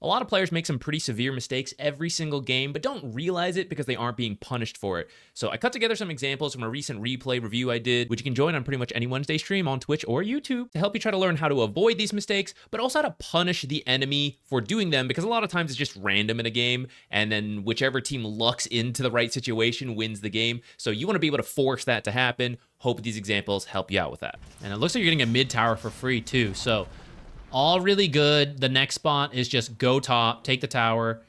A lot of players make some pretty severe mistakes every single game, but don't realize it because they aren't being punished for it. So I cut together some examples from a recent replay review I did, which you can join on pretty much any Wednesday stream on Twitch or YouTube to help you try to learn how to avoid these mistakes, but also how to punish the enemy for doing them, because a lot of times it's just random in a game, and then whichever team lucks into the right situation wins the game. So you want to be able to force that to happen. Hope these examples help you out with that. And it looks like you're getting a mid tower for free too, so all really good. The next spot is just go top, take the tower,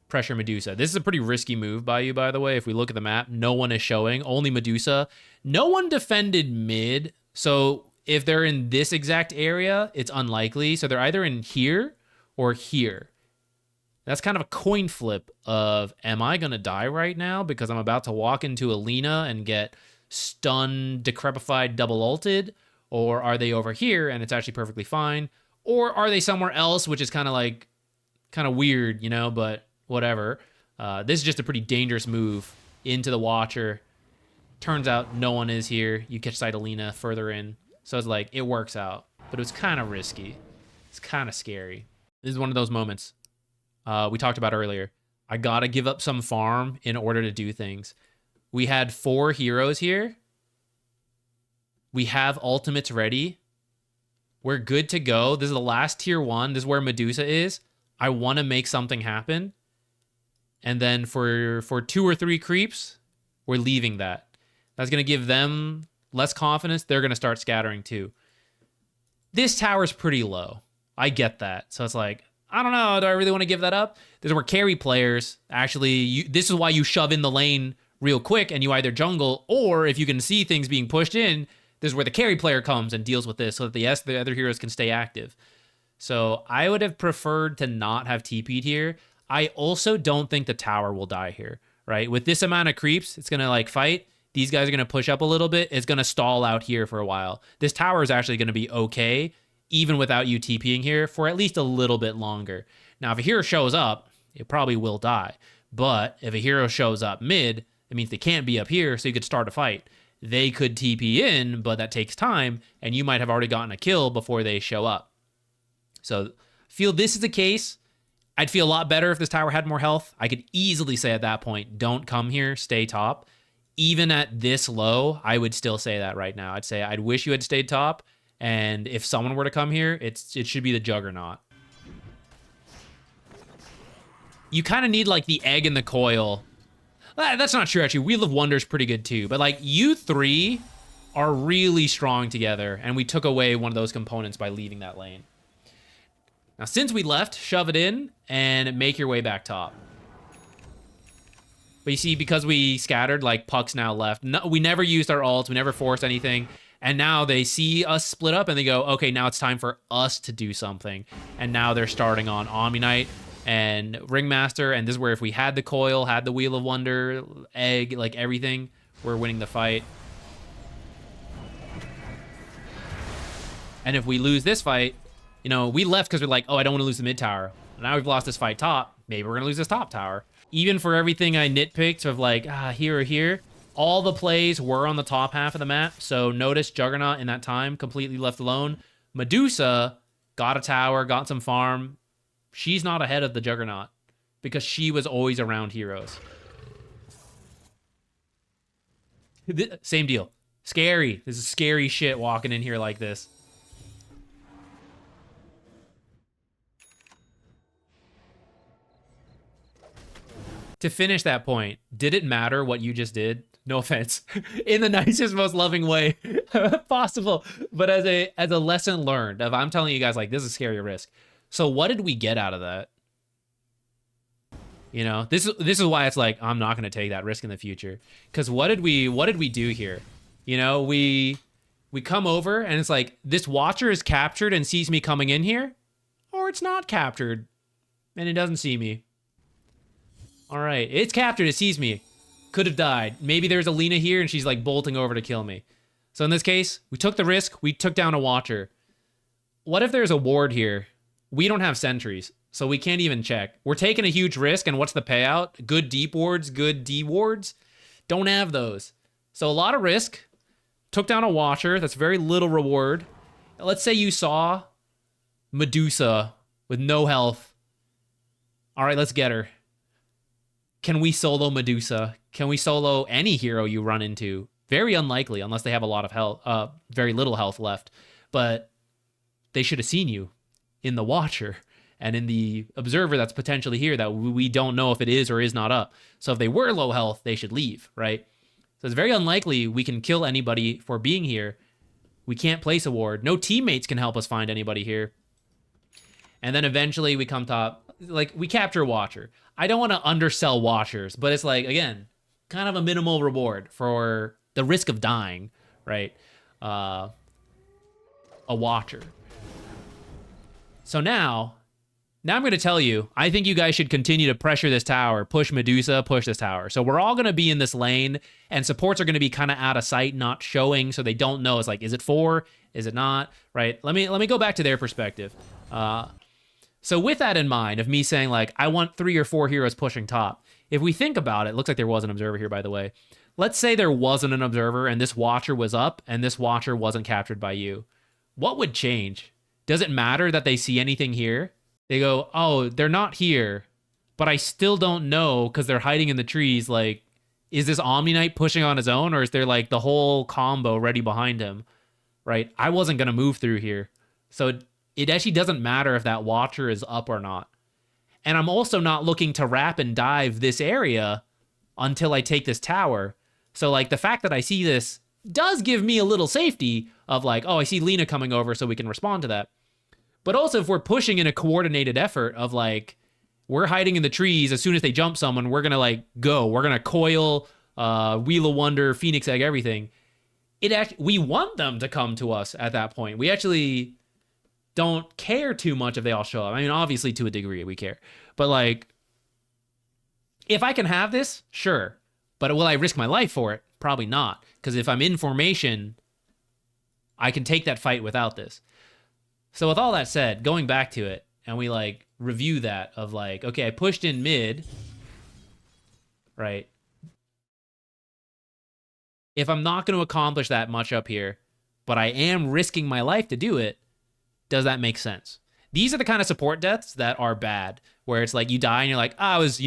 pressure Medusa. This is a pretty risky move by you, by the way. If we look at the map, no one is showing, only Medusa. No one defended mid, so if they're in this exact area, it's unlikely. So they're either in here or here. That's kind of a coin flip of, am I going to die right now because I'm about to walk into Alina and get stunned, decrepified, double ulted? Or are they over here and it's actually perfectly fine? Or are they somewhere else, which is kind of weird, you know, but whatever. This is just a pretty dangerous move into the Watcher. Turns out no one is here. You catch sight Alina further in. So it's like, it works out. But it was kind of risky. It's kind of scary. This is one of those moments we talked about earlier. I got to give up some farm in order to do things. We had 4 heroes here. We have ultimates ready. We're good to go. This is the last tier 1. This is where Medusa is. I want to make something happen. And then for 2 or 3 creeps, we're leaving that. That's going to give them less confidence. They're going to start scattering too. This tower's pretty low. I get that. So it's like, I don't know. Do I really want to give that up? This is where carry players, actually, this is why you shove in the lane real quick and you either jungle, or if you can see things being pushed in, this is where the carry player comes and deals with this so that the other heroes can stay active. So I would have preferred to not have TP'd here. I also don't think the tower will die here, right? With this amount of creeps, it's going to like fight. These guys are going to push up a little bit. It's going to stall out here for a while. This tower is actually going to be okay, even without you TPing here for at least a little bit longer. Now, if a hero shows up, it probably will die. But if a hero shows up mid, it means they can't be up here, so you could start a fight. They could TP in, but that takes time, and you might have already gotten a kill before they show up. So I feel this is the case. I'd feel a lot better if this tower had more health. I could easily say at that point, don't come here, stay top. Even at this low, I would still say that right now. I'd say I'd wish you had stayed top, and if someone were to come here, it should be the Juggernaut. You kind of need like the egg in the coil. That's not true, actually. Wheel of Wonder's pretty good too. But like, you 3 are really strong together, and we took away one of those components by leaving that lane. Now, since we left, shove it in and make your way back top. But you see, because we scattered, like, Puck's now left. No, we never used our ults. We never forced anything. And now they see us split up, and they go, okay, now it's time for us to do something. And now they're starting on Omni Knight and Ringmaster, and this is where if we had the coil, had the Wheel of Wonder, egg, like everything, we're winning the fight. And if we lose this fight, you know, we left because we're like, oh, I don't want to lose the mid tower. Now we've lost this fight top. Maybe we're going to lose this top tower. Even for everything I nitpicked of like, here or here, all the plays were on the top half of the map. So notice Juggernaut in that time, completely left alone. Medusa got a tower, got some farm. She's not ahead of the Juggernaut because she was always around heroes. Same deal. Scary. This is scary shit walking in here like this. To finish that point, did it matter what you just did? No offense. In the nicest, most loving way possible. But as a lesson learned, of I'm telling you guys, like, this is a scary risk. So what did we get out of that? You know, this is why it's like, I'm not going to take that risk in the future. Because what did we do here? You know, we come over and it's like, this Watcher is captured and sees me coming in here, or it's not captured and it doesn't see me. All right, it's captured, it sees me. Could have died. Maybe there's a Lina here and she's like bolting over to kill me. So in this case, we took the risk, we took down a Watcher. What if there's a ward here? We don't have sentries, so we can't even check. We're taking a huge risk, and what's the payout? Good deep wards, good D wards? Don't have those. So a lot of risk. Took down a Watcher, that's very little reward. Let's say you saw Medusa with no health All right, let's get her. Can we solo Medusa? Can we solo any hero you run into? Very unlikely, unless they have a lot of health, very little health left. But they should have seen you in the Watcher and in the Observer that's potentially here that we don't know if it is or is not up. So if they were low health, they should leave, right? So it's very unlikely we can kill anybody for being here. We can't place a ward. No teammates can help us find anybody here. And then eventually we come top. Like, we capture Watcher. I don't want to undersell Watchers, but it's like, again, kind of a minimal reward for the risk of dying, right? A Watcher. So now I'm going to tell you, I think you guys should continue to pressure this tower, push Medusa, push this tower. So we're all going to be in this lane, and supports are going to be kind of out of sight, not showing, so they don't know. It's like, is it 4? Is it not? Right? Let me go back to their perspective. So with that in mind, of me saying, like, I want 3 or 4 heroes pushing top, if we think about it, looks like there was an Observer here, by the way. Let's say there wasn't an Observer, and this Watcher was up, and this Watcher wasn't captured by you. What would change? Does it matter that they see anything here? They go, oh, they're not here, but I still don't know because they're hiding in the trees. Like, is this Omni Knight pushing on his own, or is there, like, the whole combo ready behind him? Right? I wasn't going to move through here. So it actually doesn't matter if that Watcher is up or not. And I'm also not looking to wrap and dive this area until I take this tower. So, like, the fact that I see this does give me a little safety of, like, oh, I see Lina coming over, so we can respond to that. But also, if we're pushing in a coordinated effort of, like, we're hiding in the trees, as soon as they jump someone, we're going to, like, go. We're going to coil, Wheel of Wonder, Phoenix Egg, everything. We want them to come to us at that point. We actually don't care too much if they all show up. I mean, obviously, to a degree, we care. But, like, if I can have this, sure. But will I risk my life for it? Probably not. Because if I'm in formation, I can take that fight without this. So with all that said, going back to it, and we, like, review that of, like, okay, I pushed in mid, right? If I'm not going to accomplish that much up here, but I am risking my life to do it, does that make sense? These are the kind of support deaths that are bad, where it's like you die and you're like, I was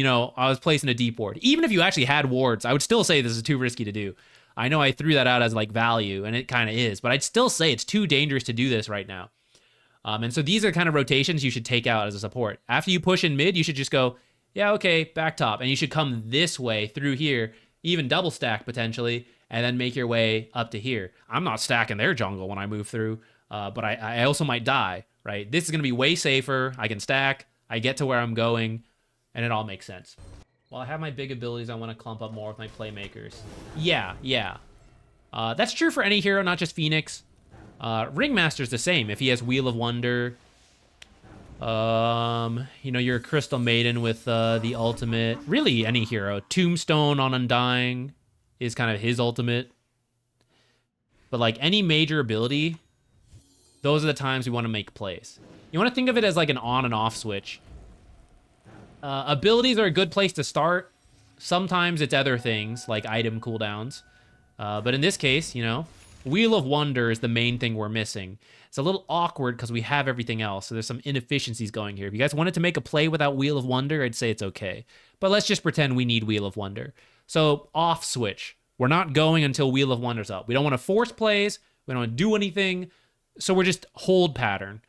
placing a deep ward. Even if you actually had wards, I would still say this is too risky to do. I know I threw that out as, like, value, and it kind of is, but I'd still say it's too dangerous to do this right now. And so these are the kind of rotations you should take out as a support. After you push in mid, you should just go, yeah, okay, back top. And you should come this way through here, even double stack potentially, and then make your way up to here. I'm not stacking their jungle when I move through, but I also might die, right? This is going to be way safer. I can stack, I get to where I'm going, and it all makes sense. While I have my big abilities, I want to clump up more with my playmakers. Yeah. That's true for any hero, not just Phoenix. Ringmaster's the same. If he has Wheel of Wonder, you're a Crystal Maiden with the ultimate. Really, any hero. Tombstone on Undying is kind of his ultimate. But, like, any major ability, those are the times we want to make plays. You want to think of it as, like, an on and off switch. Abilities are a good place to start. Sometimes it's other things, like item cooldowns. But in this case, Wheel of Wonder is the main thing we're missing. It's a little awkward because we have everything else, so there's some inefficiencies going here. If you guys wanted to make a play without Wheel of Wonder, I'd say it's okay. But let's just pretend we need Wheel of Wonder. So, off switch. We're not going until Wheel of Wonder's up. We don't want to force plays. We don't want to do anything. So we're just hold pattern.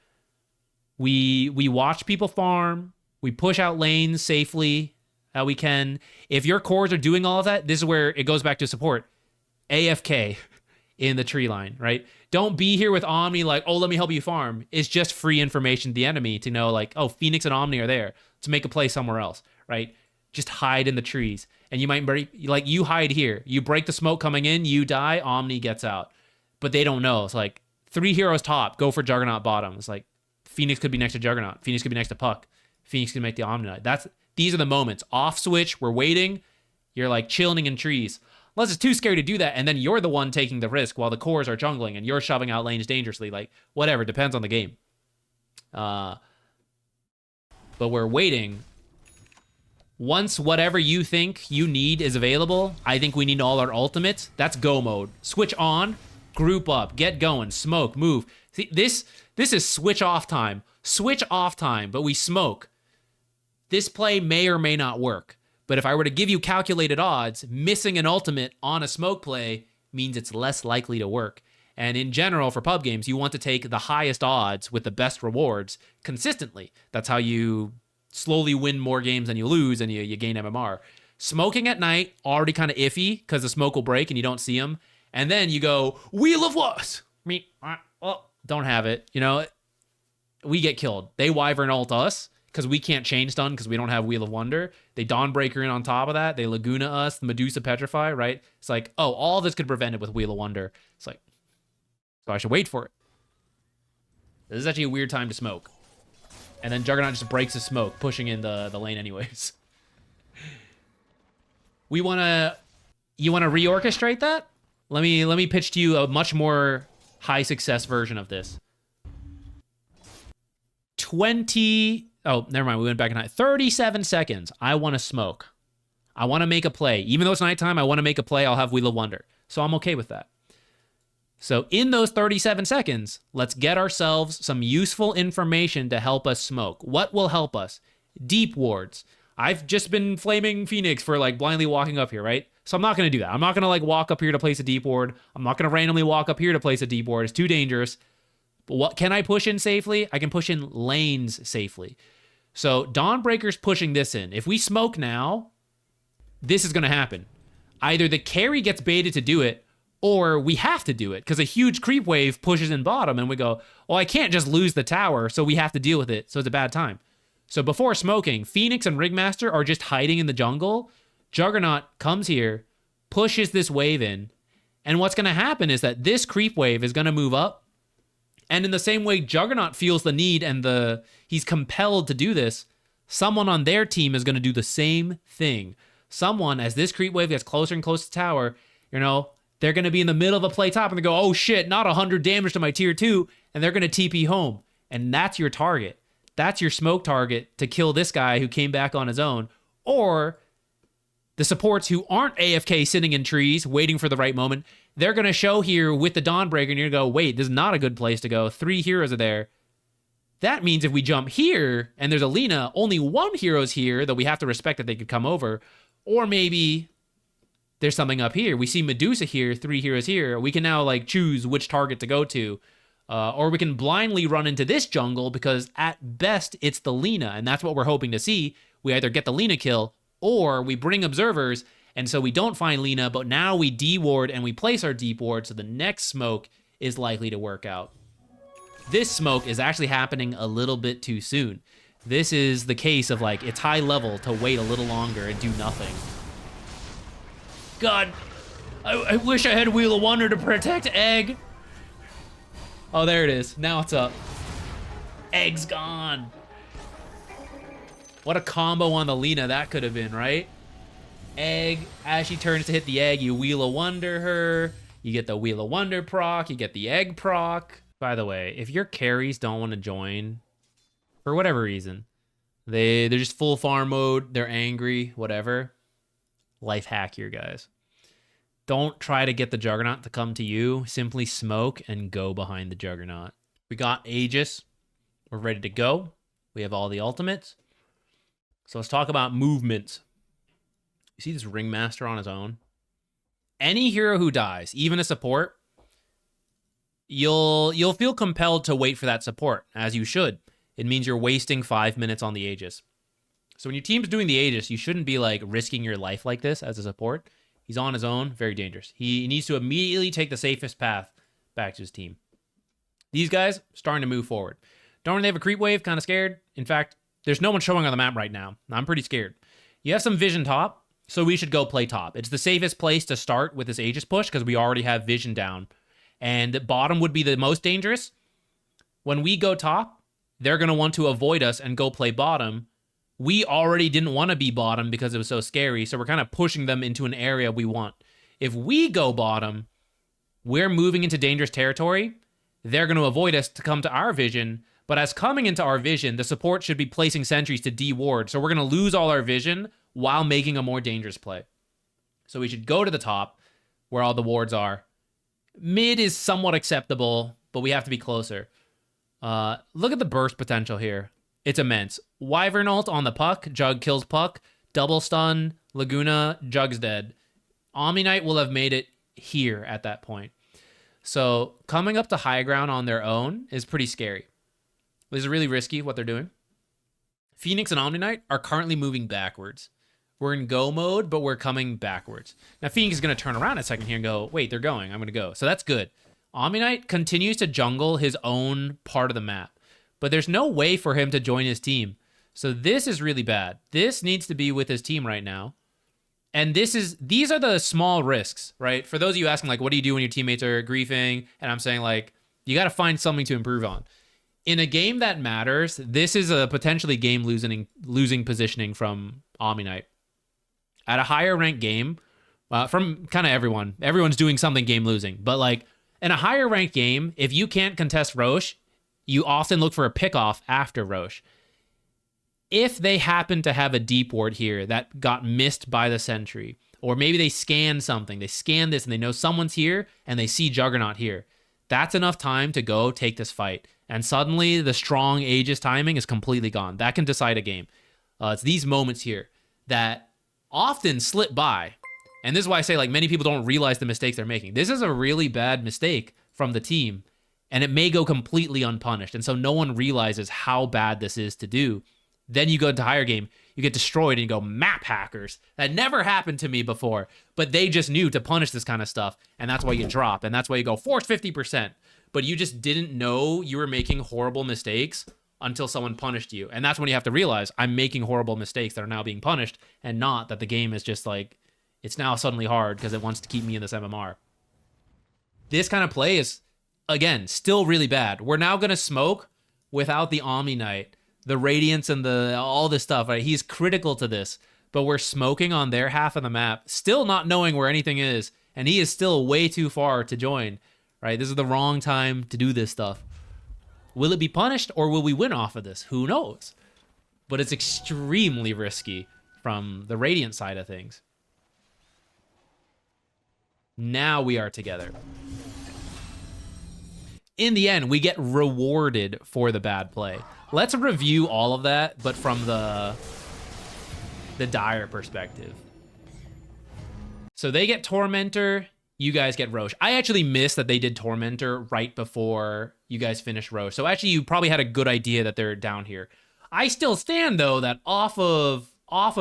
We watch people farm. We push out lanes safely that we can. If your cores are doing all of that, this is where it goes back to support. AFK. In the tree line, right? Don't be here with Omni like, oh, let me help you farm. It's just free information to the enemy to know, like, oh, Phoenix and Omni are there to make a play somewhere else, right? Just hide in the trees. And you might break, like, you hide here. You break the smoke coming in, you die, Omni gets out. But they don't know. It's like, 3 heroes top, go for Juggernaut bottom. It's like, Phoenix could be next to Juggernaut. Phoenix could be next to Puck. Phoenix could make the Omni Knight. These are the moments. Off switch, we're waiting. You're, like, chilling in trees. Unless it's too scary to do that, and then you're the one taking the risk while the cores are jungling, and you're shoving out lanes dangerously. Like, whatever, depends on the game. But we're waiting. Once whatever you think you need is available, I think we need all our ultimates. That's go mode. Switch on, group up, get going, smoke, move. See, this is switch off time. Switch off time, but we smoke. this play may or may not work. But if I were to give you calculated odds, missing an ultimate on a smoke play means it's less likely to work. And in general, for pub games, you want to take the highest odds with the best rewards consistently. That's how you slowly win more games than you lose, and you gain MMR. Smoking at night, already kind of iffy because the smoke will break and you don't see them. And then you go, Wheel of what? Don't have it. You know, we get killed. They Wyvern ult us because we can't chain stun because we don't have Wheel of Wonder. They Dawnbreaker in on top of that. They Laguna us, the Medusa Petrify, right? It's like, oh, all this could prevent it with Wheel of Wonder. It's like, so I should wait for it. This is actually a weird time to smoke. And then Juggernaut just breaks his smoke, pushing in the lane anyways. You want to reorchestrate that? Let me pitch to you a much more high success version of this. 37 seconds. I want to smoke. I want to make a play. Even though it's nighttime, I want to make a play. I'll have Wheel of Wonder. So I'm okay with that. So in those 37 seconds, let's get ourselves some useful information to help us smoke. What will help us? Deep wards. I've just been flaming Phoenix for like blindly walking up here, right? So I'm not going to do that. I'm not going to like walk up here to place a deep ward. I'm not going to randomly walk up here to place a deep ward. It's too dangerous. But what can I push in safely? I can push in lanes safely. So Dawnbreaker's pushing this in. If we smoke now, this is going to happen. Either the carry gets baited to do it, or we have to do it because a huge creep wave pushes in bottom and we go, oh, I can't just lose the tower, so we have to deal with it. So it's a bad time. So before smoking, Phoenix and Ringmaster are just hiding in the jungle. Juggernaut comes here, pushes this wave in, and what's going to happen is that this creep wave is going to move up. And in the same way Juggernaut feels the need and he's compelled to do this, someone on their team is going to do the same thing. Someone, as this creep wave gets closer and closer to tower, you know, they're going to be in the middle of a play top and they go, oh shit, not 100 damage to my tier 2, and they're going to TP home. And that's your target. That's your smoke target to kill this guy who came back on his own. Or the supports who aren't AFK sitting in trees waiting for the right moment, they're going to show here with the Dawnbreaker and you're going to go, wait, this is not a good place to go. 3 heroes are there. That means if we jump here and there's a Lina, only 1 hero's here, though we have to respect that they could come over. Or maybe there's something up here. We see Medusa here, 3 heroes here. We can now like choose which target to go to. Or we can blindly run into this jungle because at best it's the Lina, and that's what we're hoping to see. We either get the Lina kill or we bring observers, and so we don't find Lina, but now we D-ward and we place our deep ward, so the next smoke is likely to work out. This smoke is actually happening a little bit too soon. This is the case of like, it's high level to wait a little longer and do nothing. God, I wish I had Wheel of Wonder to protect Egg. Oh, there it is. Now it's up. Egg's gone. What a combo on the Lina that could have been, right? Egg, as she turns to hit the Egg, you Wheel of Wonder her. You get the Wheel of Wonder proc. You get the Egg proc. By the way, if your carries don't want to join, for whatever reason, they're just full farm mode, they're angry, whatever, life hack here, guys. Don't try to get the Juggernaut to come to you. Simply smoke and go behind the Juggernaut. We got Aegis. We're ready to go. We have all the ultimates. So let's talk about movements. You see this Ringmaster on his own? Any hero who dies, even a support, you'll feel compelled to wait for that support, as you should. It means you're wasting 5 minutes on the Aegis. So when your team's doing the Aegis, you shouldn't be like risking your life like this as a support. He's on his own, very dangerous. He needs to immediately take the safest path back to his team. These guys starting to move forward. Don't really have a creep wave, kind of scared. In fact, there's no one showing on the map right now. I'm pretty scared. You have some vision top, so we should go play top. It's the safest place to start with this Aegis push because we already have vision down. And bottom would be the most dangerous. When we go top, they're going to want to avoid us and go play bottom. We already didn't want to be bottom because it was so scary, so we're kind of pushing them into an area we want. If we go bottom, we're moving into dangerous territory. They're going to avoid us to come to our vision, but as coming into our vision, the support should be placing sentries to D-ward, so we're going to lose all our vision while making a more dangerous play. So we should go to the top, where all the wards are. Mid is somewhat acceptable, but we have to be closer. Look at the burst potential here. It's immense. Wyvern ult on the Puck, Jug kills Puck, double stun, Laguna, Jug's dead. Omni Knight will have made it here at that point. So coming up to high ground on their own is pretty scary. This is really risky what they're doing. Phoenix and Omni Knight are currently moving backwards. We're in go mode, but we're coming backwards. Now Phoenix is going to turn around a second here and go, wait, they're going. I'm going to go. So that's good. Omni Knight continues to jungle his own part of the map, but there's no way for him to join his team. So this is really bad. This needs to be with his team right now. And these are the small risks, right? For those of you asking, like, what do you do when your teammates are griefing? And I'm saying, like, you got to find something to improve on. In a game that matters, this is a potentially game losing positioning from Omni Knight. At a higher ranked game, from kind of everyone's doing something game losing. But like in a higher ranked game, if you can't contest Roche, you often look for a pickoff after Roche. If they happen to have a deep ward here that got missed by the sentry, or maybe they scan something, they scan this and they know someone's here and they see Juggernaut here, that's enough time to go take this fight. And suddenly the strong Aegis timing is completely gone. That can decide a game. It's these moments here that often slip by. And this is why I say, like, many people don't realize the mistakes they're making. This is a really bad mistake from the team, and it may go completely unpunished. And so no one realizes how bad this is to do. Then you go into higher game, you get destroyed and you go, map hackers. That never happened to me before, but they just knew to punish this kind of stuff. And that's why you drop. And that's why you go force 50%. But you just didn't know you were making horrible mistakes until someone punished you. And that's when you have to realize I'm making horrible mistakes that are now being punished, and not that the game is just like, it's now suddenly hard because it wants to keep me in this MMR. This kind of play is, again, still really bad. We're now going to smoke without the Omni Knight, the Radiance and all this stuff, right? He's critical to this, but we're smoking on their half of the map, still not knowing where anything is, and he is still way too far to join, right? This is the wrong time to do this stuff. Will it be punished or will we win off of this? Who knows? But it's extremely risky from the Radiant side of things. Now we are together. In the end, we get rewarded for the bad play. Let's review all of that, but from the dire perspective. So they get Tormentor, you guys get Roche. I actually missed that they did Tormentor right before you guys finished Roche. So actually you probably had a good idea that they're down here. I still stand though that off of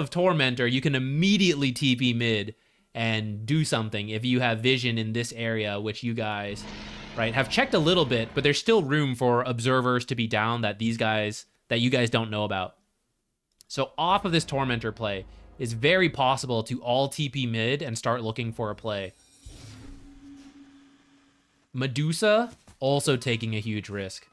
Tormentor, you can immediately TP mid and do something if you have vision in this area, which you guys, right, have checked a little bit, but there's still room for observers to be down that you guys don't know about. So off of this Tormentor play, it's very possible to all TP mid and start looking for a play. Medusa also taking a huge risk.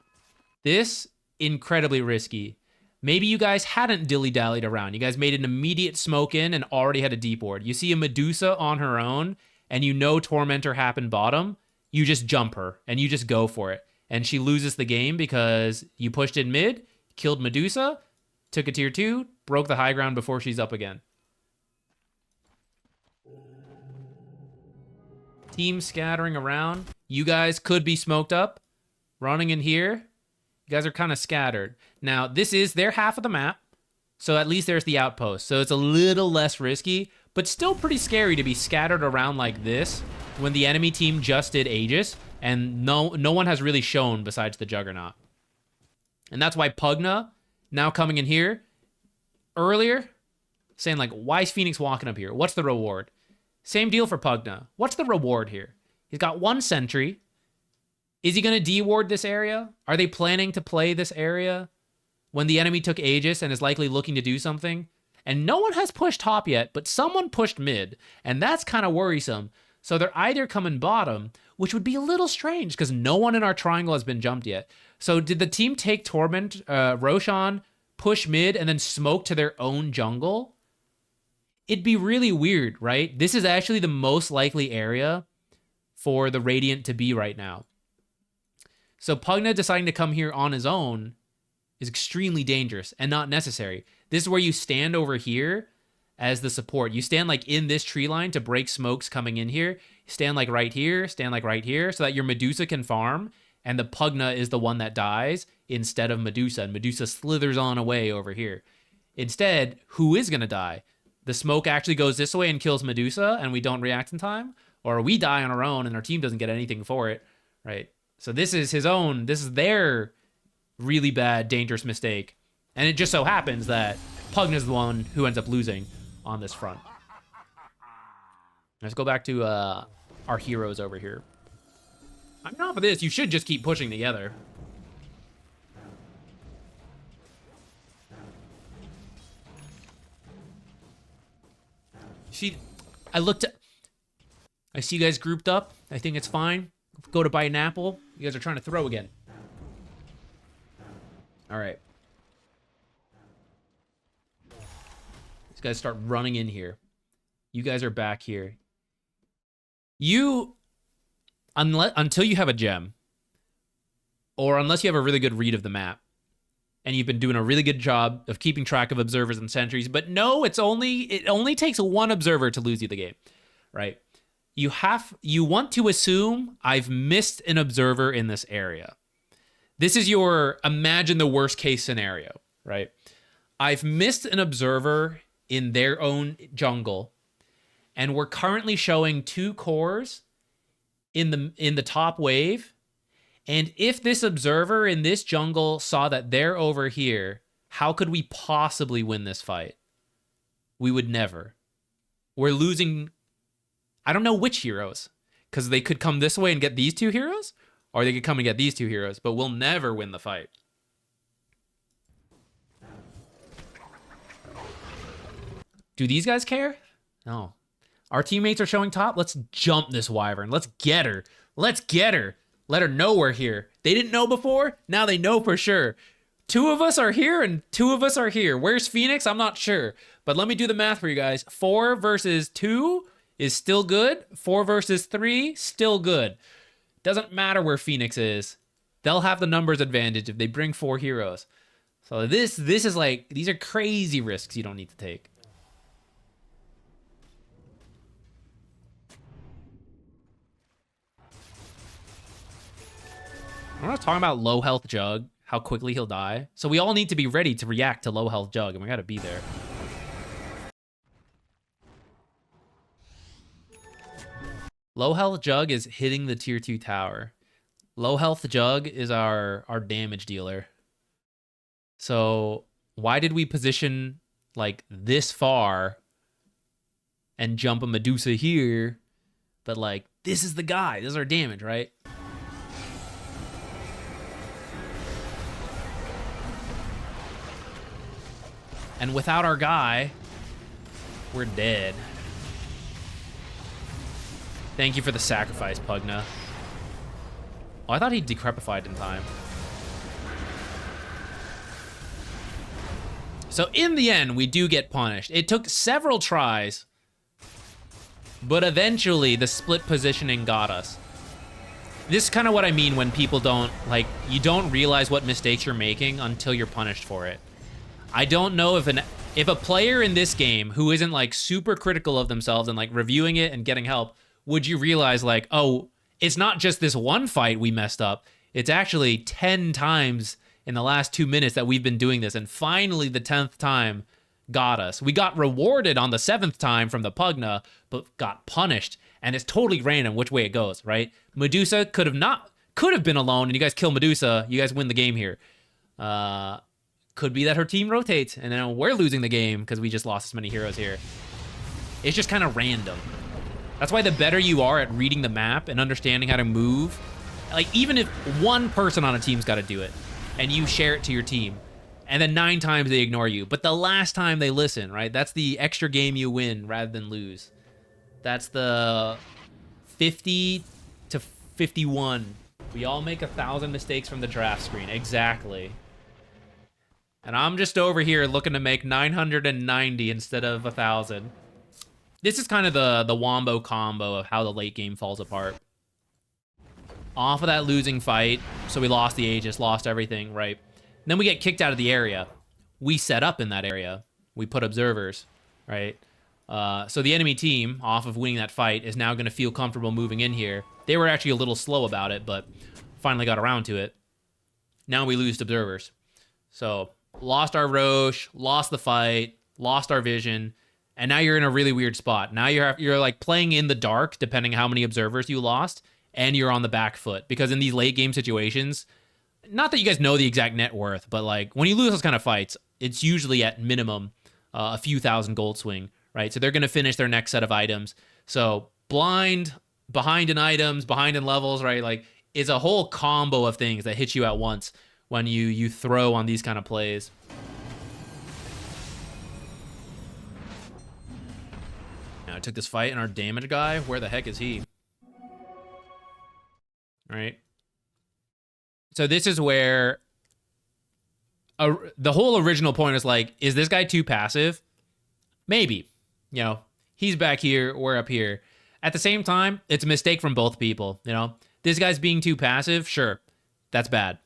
This, incredibly risky. Maybe you guys hadn't dilly-dallied around. You guys made an immediate smoke in and already had a deep ward. You see a Medusa on her own, and you know Tormentor happened bottom. You just jump her, and you just go for it. And she loses the game because you pushed in mid, killed Medusa, took a tier 2, broke the high ground before she's up again. Team scattering around. You guys could be smoked up. Running in here. You guys are kind of scattered. Now, this is their half of the map, so at least there's the outpost. So it's a little less risky, but still pretty scary to be scattered around like this when the enemy team just did Aegis, and no one has really shown besides the Juggernaut. And that's why Pugna, now coming in here, earlier, saying like, why is Phoenix walking up here? What's the reward? Same deal for Pugna. What's the reward here? He's got one sentry. Is he going to de-ward this area? Are they planning to play this area when the enemy took Aegis and is likely looking to do something? And no one has pushed top yet, but someone pushed mid, and that's kind of worrisome. So they're either coming bottom, which would be a little strange because no one in our triangle has been jumped yet. So did the team take Roshan, push mid, and then smoke to their own jungle? It'd be really weird, right? This is actually the most likely area for the Radiant to be right now. So Pugna deciding to come here on his own is extremely dangerous and not necessary. This is where you stand over here as the support. You stand like in this tree line to break smokes coming in here. Stand like right here, stand like right here, so that your Medusa can farm and the Pugna is the one that dies instead of Medusa, and Medusa slithers on away over here. Instead, who is going to die? The smoke actually goes this way and kills Medusa, and we don't react in time? Or we die on our own, and our team doesn't get anything for it, right? So this is their really bad, dangerous mistake. And it just so happens that Pugna's the one who ends up losing on this front. Let's go back to our heroes over here. I'm not for this. You should just keep pushing together. See, I see you guys grouped up. I think it's fine. Go to buy an apple. You guys are trying to throw again. All right. These guys start running in here. You guys are back here. Until you have a gem, or unless you have a really good read of the map, and you've been doing a really good job of keeping track of observers and sentries, but no, it only takes one observer to lose you the game, right? You want to assume I've missed an observer in this area. This is your imagine the worst case scenario, right? I've missed an observer in their own jungle, and we're currently showing 2 cores in the top wave. And if this observer in this jungle saw that they're over here, how could we possibly win this fight? We would never. We're losing, I don't know which heroes, because they could come this way and get these 2 heroes, or they could come and get these 2 heroes, but we'll never win the fight. Do these guys care? No. Our teammates are showing top. Let's jump this wyvern. Let's get her. Let's get her. Let her know we're here. They didn't know before. Now they know for sure. 2 of us are here and 2 of us are here. Where's Phoenix? I'm not sure. But let me do the math for you guys. 4 versus 2 is still good. 4 versus 3, still good. Doesn't matter where Phoenix is. They'll have the numbers advantage if they bring 4 heroes. So this is like, these are crazy risks you don't need to take. I'm not talking about low health Jug, how quickly he'll die. So we all need to be ready to react to low health Jug, and we gotta be there. Low health Jug is hitting the tier 2 tower. Low health Jug is our damage dealer. So why did we position like this far and jump a Medusa here? But like, this is the guy, this is our damage, right? And without our guy, we're dead. Thank you for the sacrifice, Pugna. Oh, I thought he decrepified in time. So in the end, we do get punished. It took several tries, but eventually the split positioning got us. This is kind of what I mean when people don't, like, you don't realize what mistakes you're making until you're punished for it. I don't know if a player in this game who isn't like super critical of themselves and like reviewing it and getting help, would you realize like, oh, it's not just this one fight we messed up. It's actually 10 times in the last 2 minutes that we've been doing this. And finally the 10th time got us. We got rewarded on the 7th time from the Pugna, but got punished. And it's totally random which way it goes, right? Medusa could have been alone and you guys kill Medusa. You guys win the game here. Could be that her team rotates and then we're losing the game because we just lost as many heroes here. It's just kind of random. That's why the better you are at reading the map and understanding how to move, like even if one person on a team's got to do it and you share it to your team and then 9 times they ignore you, but the last time they listen, right? That's the extra game you win rather than lose. That's the 50 to 51. We all make 1,000 mistakes from the draft screen. Exactly. And I'm just over here looking to make 990 instead of 1,000. This is kind of the wombo combo of how the late game falls apart. Off of that losing fight, so we lost the Aegis, lost everything, right? Then we get kicked out of the area. We set up in that area. We put observers, right? So the enemy team, off of winning that fight, is now going to feel comfortable moving in here. They were actually a little slow about it, but finally got around to it. Now we lose observers. So lost our Roche, lost the fight, lost our vision, and now you're in a really weird spot. Now you're like playing in the dark, depending how many observers you lost, and you're on the back foot. Because in these late game situations, not that you guys know the exact net worth, but like when you lose those kind of fights, it's usually at minimum a few thousand gold swing, right? So they're going to finish their next set of items. So blind, behind in items, behind in levels, right? Like it's a whole combo of things that hit you at once when you throw on these kind of plays. Now I took this fight and our damage guy, where the heck is he? All right. So this is where the whole original point is like, is this guy too passive? Maybe. You know, he's back here, we're up here. At the same time, it's a mistake from both people, you know? This guy's being too passive, sure, that's bad.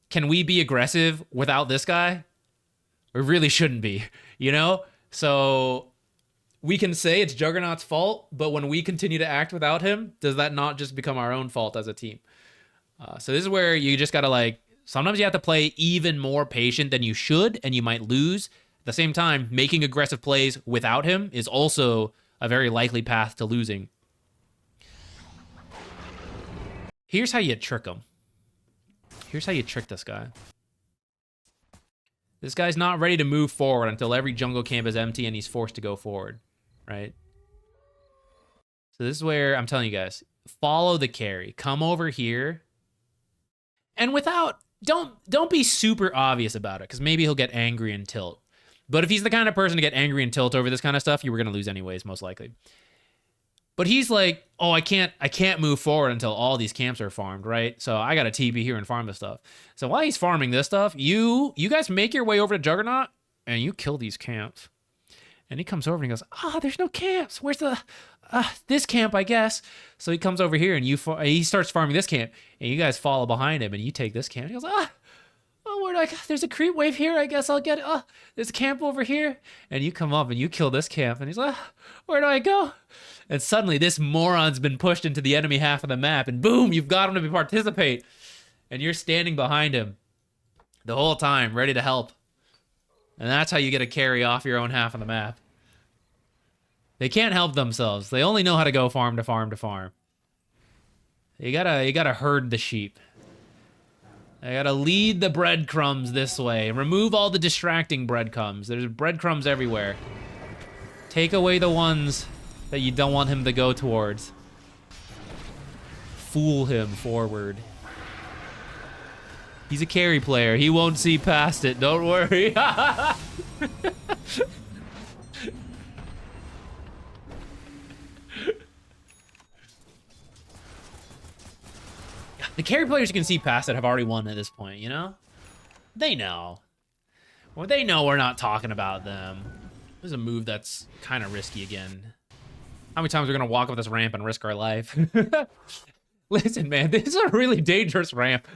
Can we be aggressive without this guy? We really shouldn't be, you know? So we can say it's Juggernaut's fault, but when we continue to act without him, does that not just become our own fault as a team? So this is where you just gotta like, sometimes you have to play even more patient than you should, and you might lose. At the same time, making aggressive plays without him is also a very likely path to losing. Here's how you trick him. Here's how you trick this guy. This guy's not ready to move forward until every jungle camp is empty and he's forced to go forward, right? So this is where I'm telling you guys, follow the carry. Come over here. And without, don't be super obvious about it, because maybe he'll get angry and tilt. But if he's the kind of person to get angry and tilt over this kind of stuff, you were going to lose anyways, most likely. But he's like, oh, I can't move forward until all these camps are farmed, right? So I got to TP here and farm this stuff. So while he's farming this stuff, you guys make your way over to Juggernaut and you kill these camps. And he comes over and he goes, there's no camps. Where's the, this camp, I guess. So he comes over here and he starts farming this camp and you guys follow behind him and you take this camp. And he goes, where do I go? There's a creep wave here. I guess I'll get it. There's a camp over here. And you come up and you kill this camp. And he's like, where do I go? And suddenly this moron's been pushed into the enemy half of the map. And boom, you've got him to participate. And you're standing behind him the whole time, ready to help. And that's how you get a carry off your own half of the map. They can't help themselves. They only know how to go farm to farm to farm. You gotta herd the sheep. I gotta lead the breadcrumbs this way and remove all the distracting breadcrumbs. There's breadcrumbs everywhere. Take away the ones that you don't want him to go towards. Fool him forward. He's a carry player. He won't see past it. Don't worry. The carry players who can see past it have already won at this point, you know? They know. Well, they know we're not talking about them. This is a move that's kind of risky again. How many times are we going to walk up this ramp and risk our life? Listen, man, this is a really dangerous ramp.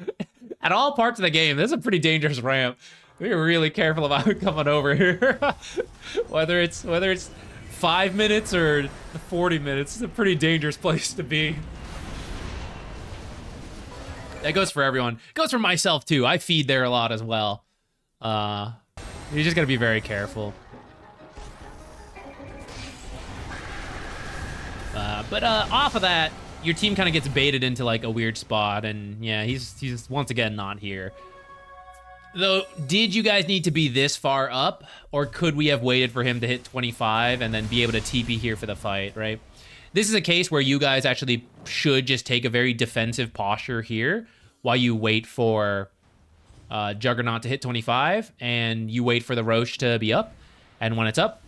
At all parts of the game, this is a pretty dangerous ramp. We're really careful about coming over here. whether it's 5 minutes or 40 minutes, it's a pretty dangerous place to be. That goes for everyone. It goes for myself too. I feed there a lot as well. You just gotta be very careful. But off of that, your team kind of gets baited into like a weird spot, and yeah, he's once again not here. Though, did you guys need to be this far up, or could we have waited for him to hit 25 and then be able to TP here for the fight, right? This is a case where you guys actually should just take a very defensive posture here while you wait for Juggernaut to hit 25 and you wait for the Roche to be up. And when it's up,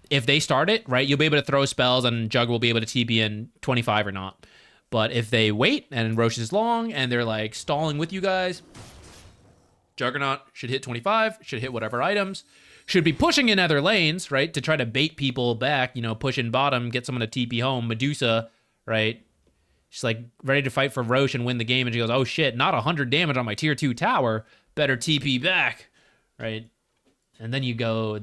if they start it, right, you'll be able to throw spells and Jug will be able to TP in 25 or not. But if they wait and Roche is long and they're like stalling with you guys, Juggernaut should hit 25, should hit whatever items, should be pushing in other lanes, right, to try to bait people back, you know, push in bottom, get someone to TP home. Medusa, right, she's like ready to fight for Roche and win the game, and she goes, oh shit, not 100 damage on my tier 2 tower, better TP back, right? And then you go,